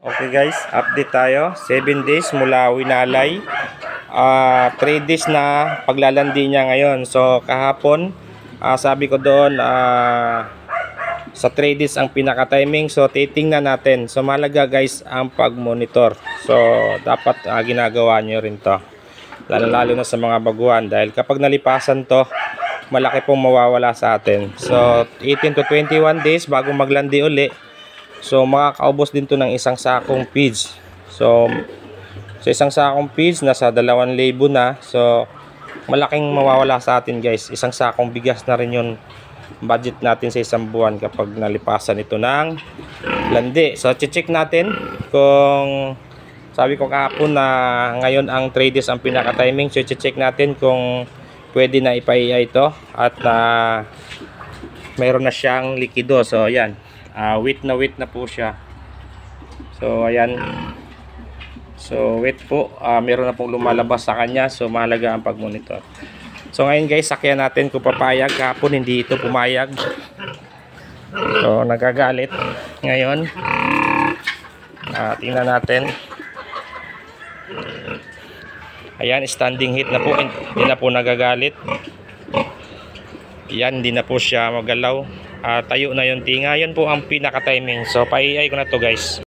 Okay guys, update tayo. 7 days mula winalay. 3 days na paglalandi niya ngayon. So kahapon, sabi ko doon sa 3 days ang pinaka-timing. So titingnan natin. So mahalaga guys ang pag-monitor. So dapat ginagawa nyo rin to. Lalo na sa mga baguhan. Dahil kapag nalipasan to, malaki pong mawawala sa atin. So 18 to 21 days bago maglandi uli. So makakaubos din to ng isang sakong feeds. So sa isang sakong feeds nasa 2,000 na. So malaking mawawala sa atin guys. Isang sakong bigas na rin yung budget natin sa isang buwan kapag nalipasan ito ng landi. So check natin kung sabi ko kahapon na ngayon ang 3 days ang pinaka timing. So check natin kung pwede na ipa-IA ito at mayroon na siyang likido. So ayan, wet na po siya. So ayan, so wet po, meron na pong lumalabas sa kanya. So mahalaga ang pag-monitor. So ngayon guys, sakyan natin kung papayag. Kahapon hindi ito pumayag. So nagagalit ngayon. Tingnan natin. Ayan, standing heat na po. Hindi na po nagagalit. Yan, hindi na po siya magalaw. Tayo na yung tinga. Yan po ang pinaka-timing. So, pa-AI ko na to guys.